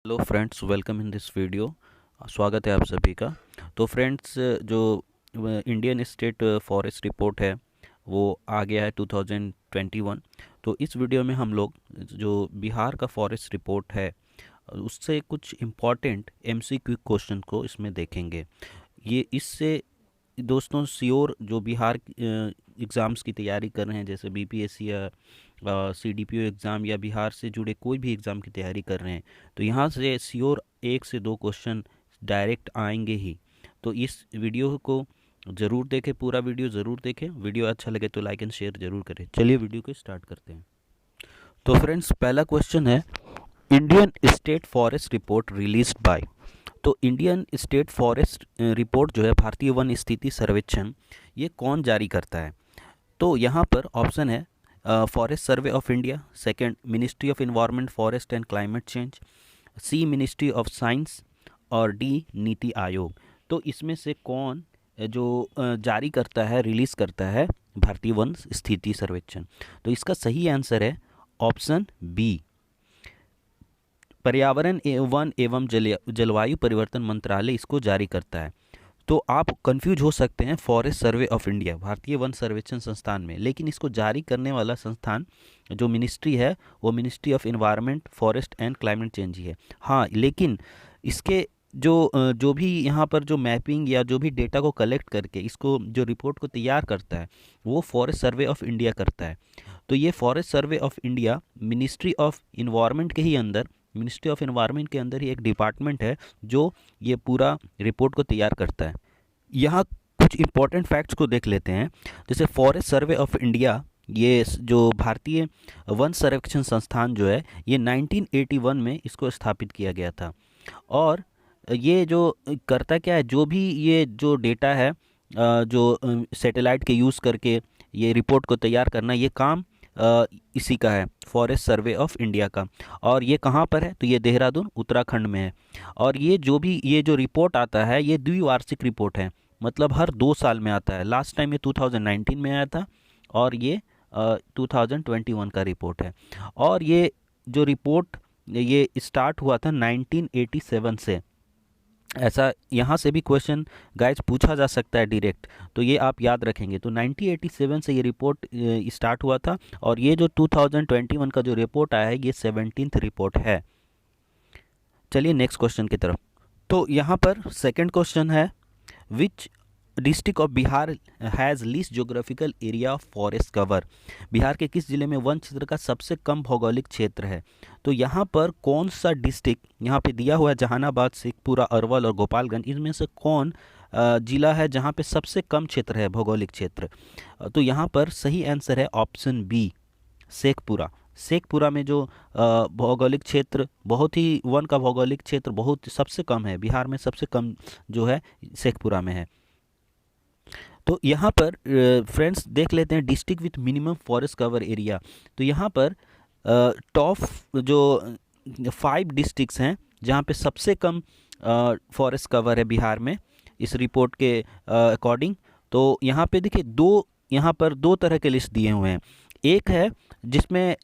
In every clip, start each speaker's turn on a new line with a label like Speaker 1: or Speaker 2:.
Speaker 1: Hello friends, welcome in this video. स्वागत है आप सभी का। तो फ्रेंड्स, जो इंडियन स्टेट फॉरेस्ट रिपोर्ट है वो आ गया है 2021। तो इस वीडियो में हम लोग जो बिहार का फॉरेस्ट रिपोर्ट है उससे कुछ इम्पॉर्टेंट एमसीक्यू क्वेश्चन को इसमें देखेंगे। ये इससे दोस्तों श्योर जो बिहार एग्ज़ाम्स की तैयारी कर रहे हैं, जैसे बीपीएससी या सीडीपीओ एग्ज़ाम या बिहार से जुड़े कोई भी एग्ज़ाम की तैयारी कर रहे हैं, तो यहाँ से श्योर एक से दो क्वेश्चन डायरेक्ट आएंगे ही। तो इस वीडियो को ज़रूर देखें, पूरा वीडियो ज़रूर देखें। वीडियो अच्छा लगे तो लाइक एंड शेयर ज़रूर करें। चलिए वीडियो को स्टार्ट करते हैं। तो फ्रेंड्स, पहला क्वेश्चन है, Indian state forest report released by. तो इंडियन स्टेट फॉरेस्ट रिपोर्ट जो है, भारतीय वन स्थिति सर्वेक्षण, ये कौन जारी करता है? तो यहाँ पर ऑप्शन है forest survey of India, second ministry of environment forest and climate change, C ministry of science और डी नीति आयोग। तो इसमें से कौन जो जारी करता है, रिलीज़ करता है भारतीय वन स्थिति सर्वेक्षण? तो इसका सही आंसर है ऑप्शन बी, पर्यावरण वन एवं जलवायु परिवर्तन मंत्रालय इसको जारी करता है। तो आप कंफ्यूज हो सकते हैं फॉरेस्ट सर्वे ऑफ इंडिया, भारतीय वन सर्वेक्षण संस्थान में, लेकिन इसको जारी करने वाला संस्थान जो मिनिस्ट्री है वो ministry of environment forest and climate change ही है। हाँ, लेकिन इसके जो भी यहाँ पर जो मैपिंग या जो भी डेटा को कलेक्ट करके इसको जो रिपोर्ट को तैयार करता है वो फॉरेस्ट सर्वे ऑफ इंडिया करता है। तो ये forest survey of India ministry of environment के ही अंदर, मिनिस्ट्री ऑफ इन्वायरमेंट के अंदर ही एक डिपार्टमेंट है जो ये पूरा रिपोर्ट को तैयार करता है। यहाँ कुछ इंपॉर्टेंट फैक्ट्स को देख लेते हैं। जैसे फॉरेस्ट सर्वे ऑफ इंडिया, ये जो भारतीय वन सर्वेक्षण संस्थान जो है, ये 1981 में इसको स्थापित किया गया था। और ये जो करता क्या है, जो भी ये जो डेटा है जो सैटेलाइट के यूज़ करके ये रिपोर्ट को तैयार करना, ये काम इसी का है, फॉरेस्ट सर्वे ऑफ इंडिया का। और ये कहाँ पर है? तो ये देहरादून उत्तराखंड में है। और ये जो रिपोर्ट आता है ये द्विवार्षिक रिपोर्ट है, मतलब हर 2 साल में आता है। लास्ट टाइम ये 2019 में आया था और ये 2021 का रिपोर्ट है। और ये जो रिपोर्ट ये स्टार्ट हुआ था 1987 से। ऐसा यहाँ से भी क्वेश्चन गाइज पूछा जा सकता है डायरेक्ट, तो ये आप याद रखेंगे। तो 1987 से ये रिपोर्ट स्टार्ट हुआ था और ये जो 2021 का जो रिपोर्ट आया है ये 17th रिपोर्ट है। चलिए नेक्स्ट क्वेश्चन की तरफ। तो यहाँ पर सेकंड क्वेश्चन है, which district of Bihar has least geographical area of forest cover. Bihar के किस जिले में वन क्षेत्र का सबसे कम भौगोलिक क्षेत्र है? तो यहाँ पर कौन सा डिस्ट्रिक्ट, यहाँ पे दिया हुआ है जहानाबाद, शेखपुरा, अरवल और गोपालगंज, इसमें से कौन जिला है जहाँ पे सबसे कम क्षेत्र है, भौगोलिक क्षेत्र? तो यहाँ पर सही आंसर है ऑप्शन बी, शेखपुरा। शेखपुरा में जो भौगोलिक क्षेत्र बहुत ही, वन का भौगोलिक क्षेत्र बहुत सबसे कम है, बिहार में सबसे कम जो है शेखपुरा में है। तो यहाँ पर फ्रेंड्स देख लेते हैं district with minimum forest cover area. तो यहाँ पर टॉप जो 5 डिस्ट्रिक्ट्स हैं जहाँ पे सबसे कम फॉरेस्ट कवर है बिहार में इस रिपोर्ट के अकॉर्डिंग। तो यहाँ पे देखिए यहाँ पर दो तरह के लिस्ट दिए हुए हैं। एक है जिसमें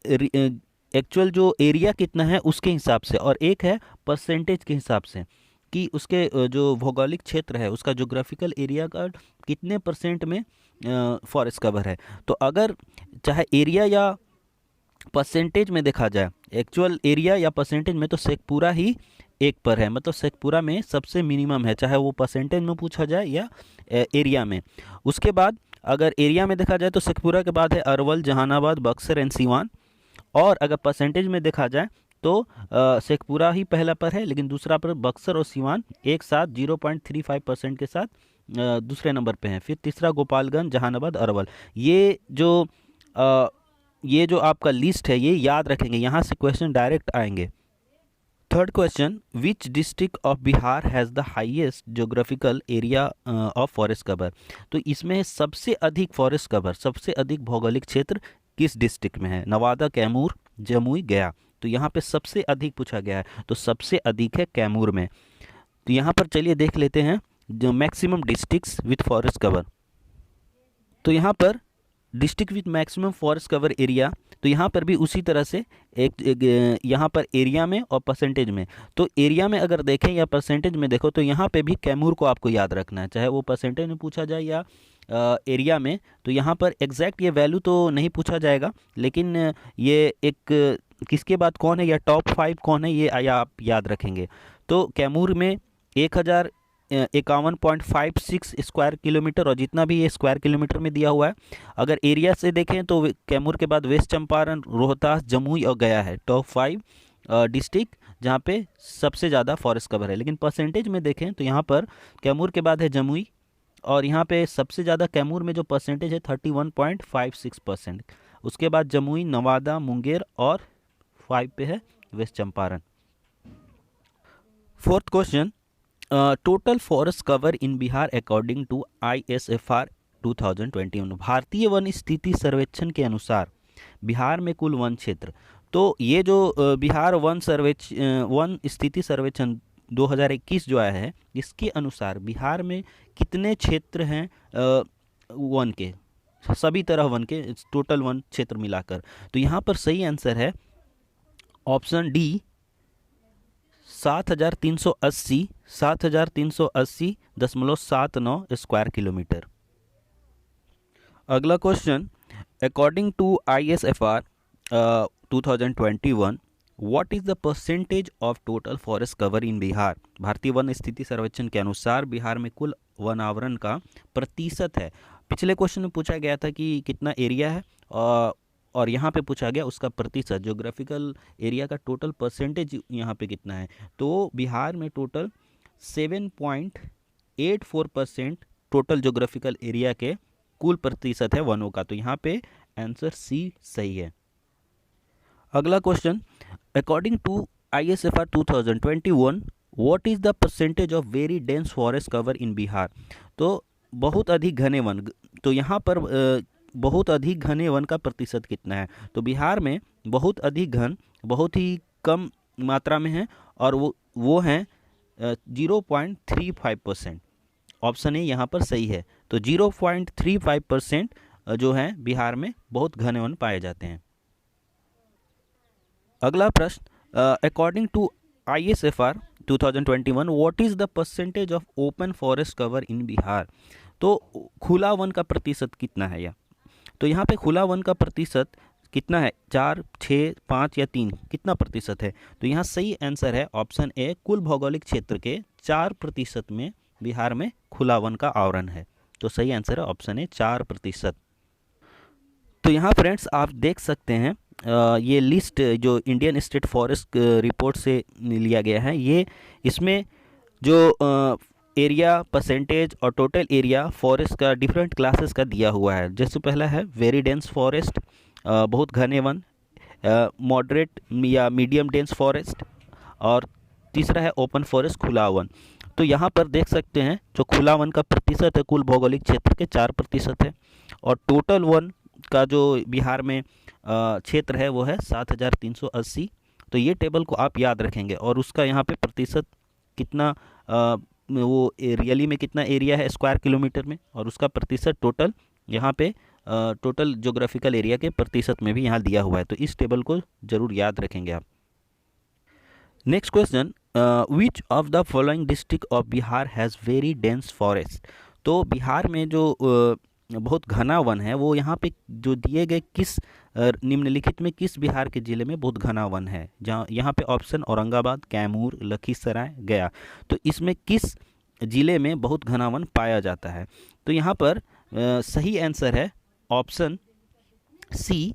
Speaker 1: एक्चुअल जो एरिया कितना है उसके हिसाब से, और एक है परसेंटेज के हिसाब से कि उसके जो भौगोलिक क्षेत्र है उसका ज्योग्राफिकल एरिया का कितने परसेंट में फॉरेस्ट कवर है। तो अगर चाहे एरिया या परसेंटेज में देखा जाए, एक्चुअल एरिया या परसेंटेज में, तो शेखपुरा ही 1 पर है, मतलब शेखपुरा में सबसे मिनिमम है, चाहे वो परसेंटेज में पूछा जाए या एरिया में। उसके बाद अगर एरिया में देखा जाए तो शेखपुरा के बाद है अरवल, जहानाबाद, बक्सर एंड सिवान। और अगर परसेंटेज में देखा जाए तो शेखपुरा ही पहला पर है, लेकिन दूसरा पर बक्सर और सिवान एक साथ 0.35% के साथ दूसरे नंबर पे हैं। फिर तीसरा गोपालगंज, जहानाबाद, अरवल। ये जो आपका लिस्ट है ये याद रखेंगे, यहाँ से क्वेश्चन डायरेक्ट आएंगे। Third question, which district of Bihar has the highest geographical area of forest cover. तो इसमें सबसे अधिक फॉरेस्ट कवर, सबसे अधिक भौगोलिक क्षेत्र किस डिस्ट्रिक्ट में है? नवादा, कैमूर, जमुई, गया। तो यहाँ पे सबसे अधिक पूछा गया है, तो सबसे अधिक है कैमूर में। तो यहाँ पर चलिए देख लेते हैं जो maximum districts with forest cover. तो यहाँ पर district with maximum forest cover area तो यहाँ पर भी उसी तरह से यहाँ पर एरिया में और परसेंटेज में, तो एरिया में अगर देखें या परसेंटेज में देखो तो यहाँ पे भी कैमूर को आपको याद रखना है, चाहे वो परसेंटेज में पूछा जाए या एरिया में। तो यहाँ पर एग्जैक्ट ये वैल्यू तो नहीं पूछा जाएगा, लेकिन ये एक किसके बाद कौन है या टॉप 5 कौन है ये आप याद रखेंगे। तो कैमूर में 1051.56 स्क्वायर किलोमीटर और जितना भी ये स्क्वायर किलोमीटर में दिया हुआ है। अगर एरिया से देखें तो कैमूर के बाद वेस्ट चंपारण, रोहतास, जमुई और गया है टॉप 5 डिस्ट्रिक्ट जहाँ पे सबसे ज़्यादा फॉरेस्ट कवर है। लेकिन परसेंटेज में देखें तो यहाँ पर कैमूर के बाद है जमुई, और यहाँ पे सबसे ज़्यादा कैमूर में जो परसेंटेज है 31.56%। उसके बाद जमुई, नवादा, मुंगेर और 5 पे है west Champaran. Fourth question, total forest cover in Bihar according to ISFR 2021। भारतीय वन स्थिति सर्वेक्षण के अनुसार बिहार में कुल वन क्षेत्र, तो ये जो बिहार वन स्थिति सर्वेक्षण 2021 जो आया है, इसके अनुसार बिहार में कितने क्षेत्र हैं वन के, सभी तरह वन के, टोटल वन क्षेत्र मिलाकर। तो यहाँ पर सही आंसर है ऑप्शन डी 7,380.79 स्क्वायर किलोमीटर। अगला question, according to ISFR 2021 what is the percentage of total forest cover in Bihar. भारतीय वन स्थिति सर्वेक्षण के अनुसार बिहार में कुल वन आवरण का प्रतिशत है। पिछले क्वेश्चन में पूछा गया था कि कितना एरिया है, और यहाँ पे पूछा गया उसका प्रतिशत, ज्योग्राफिकल एरिया का टोटल परसेंटेज यहाँ पे कितना है। तो बिहार में टोटल 7.84% टोटल ज्योग्राफिकल एरिया के कुल प्रतिशत है वनों का। तो यहाँ पे आंसर सी सही है। अगला question, according to ISFR 2021 what is the percentage of very dense forest cover in Bihar. तो बहुत अधिक घने वन, तो यहाँ पर बहुत अधिक घने वन का प्रतिशत कितना है। तो बिहार में बहुत अधिक घन बहुत ही कम मात्रा में है, और वो हैं 0.35%। ऑप्शन ए यहाँ पर सही है। तो 0.35% जो है बिहार में बहुत घने वन पाए जाते हैं। अगला प्रश्न, according to ISFR 2021 what is the percentage of open forest cover in Bihar. तो खुला वन का प्रतिशत कितना है या, तो यहाँ पे खुला वन का प्रतिशत कितना है, 4, 6, 5 या 3, कितना प्रतिशत है। तो यहाँ सही आंसर है ऑप्शन ए, कुल भौगोलिक क्षेत्र के 4% में बिहार में खुला वन का आवरण है। तो सही आंसर है ऑप्शन ए 4%। तो यहाँ फ्रेंड्स आप देख सकते हैं ये लिस्ट जो इंडियन स्टेट फॉरेस्ट रिपोर्ट से लिया गया है, ये इसमें जो एरिया, परसेंटेज और टोटल एरिया फॉरेस्ट का डिफरेंट क्लासेस का दिया हुआ है। जैसे पहला है वेरी डेंस फॉरेस्ट, बहुत घने वन, मॉडरेट या मीडियम डेंस फॉरेस्ट, और तीसरा है ओपन फॉरेस्ट, खुला वन। तो यहाँ पर देख सकते हैं जो खुला वन का प्रतिशत है कुल भौगोलिक क्षेत्र के 4% है, और टोटल वन का जो बिहार में क्षेत्र है वो है 7,380। तो ये टेबल को आप याद रखेंगे, और उसका यहाँ पे प्रतिशत कितना वो रियली में कितना एरिया है स्क्वायर किलोमीटर में, और उसका प्रतिशत टोटल यहाँ पे टोटल ज्योग्राफिकल एरिया के प्रतिशत में भी यहाँ दिया हुआ है। तो इस टेबल को जरूर याद रखेंगे आप। Next question, which of the following district of Bihar has very dense forest. तो बिहार में जो बहुत घना वन है वो यहाँ पे जो दिए गए किस निम्नलिखित में किस बिहार के ज़िले में बहुत घना वन है, जहाँ यहाँ पे ऑप्शन औरंगाबाद, कैमूर, लखीसराय, गया। तो इसमें किस ज़िले में बहुत घना वन पाया जाता है। तो यहाँ पर सही आंसर है ऑप्शन सी,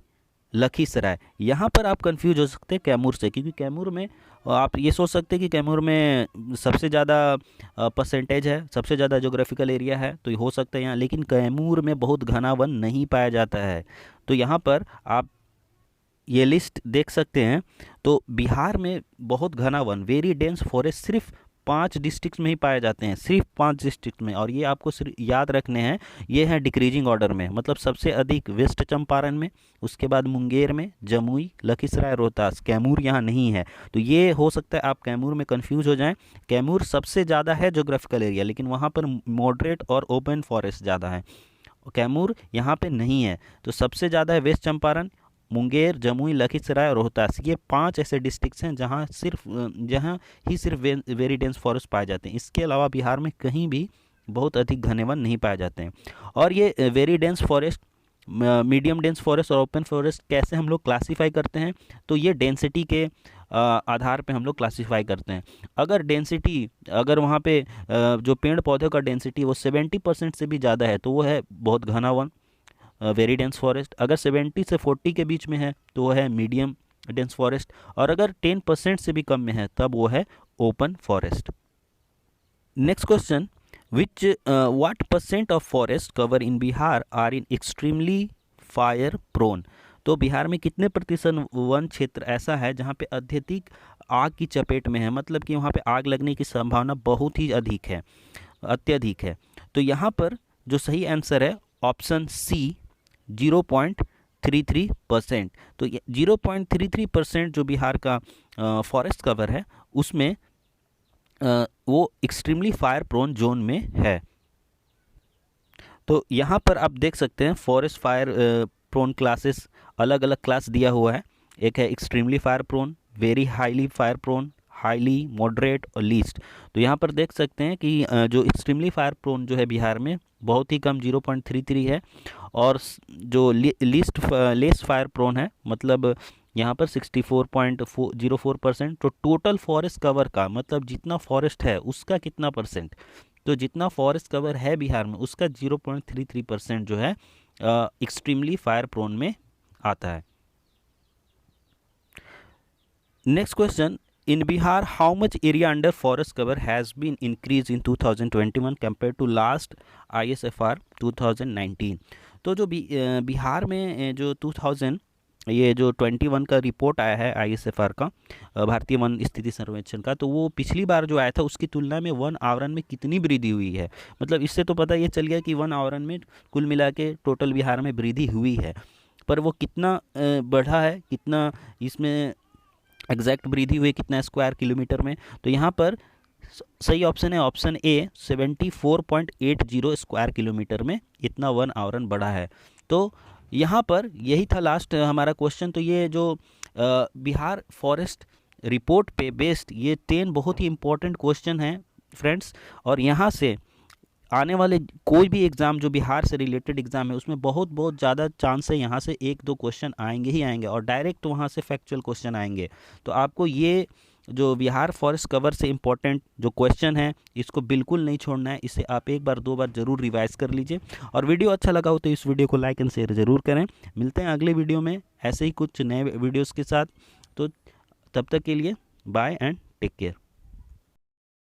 Speaker 1: लखीसराय। यहाँ पर आप कंफ्यूज हो सकते हैं कैमूर से, क्योंकि कैमूर में आप ये सोच सकते हैं कि कैमूर में सबसे ज़्यादा परसेंटेज है, सबसे ज़्यादा ज्योग्राफिकल एरिया है, तो हो सकता है यहाँ, लेकिन कैमूर में बहुत घना वन नहीं पाया जाता है। तो यहाँ पर आप ये लिस्ट देख सकते हैं। तो बिहार में बहुत घना वन, वेरी डेंस फॉरेस्ट सिर्फ 5 डिस्ट्रिक्ट में ही पाए जाते हैं, सिर्फ 5 डिस्ट्रिक्ट में। और ये आपको सिर्फ याद रखने हैं, ये हैं डिक्रीजिंग ऑर्डर में, मतलब सबसे अधिक वेस्ट चंपारण में, उसके बाद मुंगेर में, जमुई, लखीसराय, रोहतास। कैमूर यहाँ नहीं है। तो ये हो सकता है आप कैमूर में कंफ्यूज हो जाएं। कैमूर सबसे ज़्यादा है ज्योग्राफिकल एरिया, लेकिन वहाँ पर मॉडरेट और ओपन फॉरेस्ट ज़्यादा है। कैमूर यहाँ पे नहीं है। तो सबसे ज़्यादा है वेस्ट चंपारण, मुंगेर, जमुई, लखीसराय और रोहतास, ये 5 ऐसे डिस्ट्रिक्ट्स हैं जहाँ सिर्फ वेरी डेंस फॉरेस्ट पाए जाते हैं। इसके अलावा बिहार में कहीं भी बहुत अधिक घने वन नहीं पाए जाते हैं। और ये very dense forest, medium dense forest और ओपन फॉरेस्ट कैसे हम लोग क्लासीफाई करते हैं, तो ये डेंसिटी के आधार पे हम लोग क्लासीफाई करते हैं। अगर वहाँ पे जो पेड़ पौधों का डेंसिटी वो 70% से भी ज़्यादा है तो वो है बहुत घना वन, वेरी डेंस फॉरेस्ट। अगर 70 से 40 के बीच में है तो वो है मीडियम डेंस फॉरेस्ट, और अगर 10% से भी कम में है तब वो है open forest. Next question, what percent of forest cover in Bihar are in extremely fire prone? तो बिहार में कितने प्रतिशत वन क्षेत्र ऐसा है जहाँ पे अत्यधिक आग की चपेट में है, मतलब कि वहाँ पे आग लगने की संभावना बहुत ही अत्यधिक है। तो यहाँ पर जो सही आंसर है ऑप्शन सी 0.33%। तो 0.33% जो बिहार का फॉरेस्ट कवर है उसमें वो एक्सट्रीमली फायर प्रोन जोन में है। तो यहाँ पर आप देख सकते हैं फॉरेस्ट फायर प्रोन क्लासेस, अलग अलग क्लास दिया हुआ है। एक है extremely fire prone, very highly fire prone, highly, moderate और लीस्ट। तो यहाँ पर देख सकते हैं कि जो एक्सट्रीमली फायर प्रोन जो है बिहार में बहुत ही कम 0.33 है, और जो लेस फायर प्रोन है मतलब यहाँ पर 64.04%। तो टोटल फॉरेस्ट कवर का मतलब जितना फॉरेस्ट है उसका कितना परसेंट, तो जितना फॉरेस्ट कवर है बिहार में उसका 0.33% जो है एक्सट्रीमली फायर प्रोन में आता है। Next question, in Bihar how much area under forest cover has been increase in 2021 compare to last ISFR 2019। तो जो बिहार में जो 2021 का रिपोर्ट आया है ISFR का, भारतीय वन स्थिति सर्वेक्षण का, तो वो पिछली बार जो आया था उसकी तुलना में वन आवरण में कितनी वृद्धि हुई है। मतलब इससे तो पता ये चल गया कि वन आवरण में कुल मिला के टोटल बिहार में वृद्धि हुई है, पर वो कितना बढ़ा है, कितना इसमें एग्जैक्ट वृद्धि हुई, कितना स्क्वायर किलोमीटर में। तो यहाँ पर सही ऑप्शन है ऑप्शन ए 74.80 स्क्वायर किलोमीटर में इतना वन आवरण बढ़ा है। तो यहाँ पर यही था लास्ट हमारा क्वेश्चन। तो ये जो बिहार फॉरेस्ट रिपोर्ट पे बेस्ड ये 10 बहुत ही इंपॉर्टेंट क्वेश्चन हैं फ्रेंड्स, और यहाँ से आने वाले कोई भी एग्ज़ाम जो बिहार से रिलेटेड एग्ज़ाम है उसमें बहुत ज़्यादा चांस है यहाँ से 1-2 क्वेश्चन आएंगे ही आएंगे, और डायरेक्ट वहाँ से फैक्चुअल क्वेश्चन आएंगे। तो आपको ये जो बिहार फॉरेस्ट कवर से इम्पोर्टेंट जो क्वेश्चन है इसको बिल्कुल नहीं छोड़ना है, इसे आप 1-2 बार ज़रूर रिवाइज कर लीजिए। और वीडियो अच्छा लगा हो तो इस वीडियो को लाइक एंड शेयर ज़रूर करें। मिलते हैं अगले वीडियो में ऐसे ही कुछ नए वीडियोज़ के साथ। तो तब तक के लिए बाय एंड टेक केयर।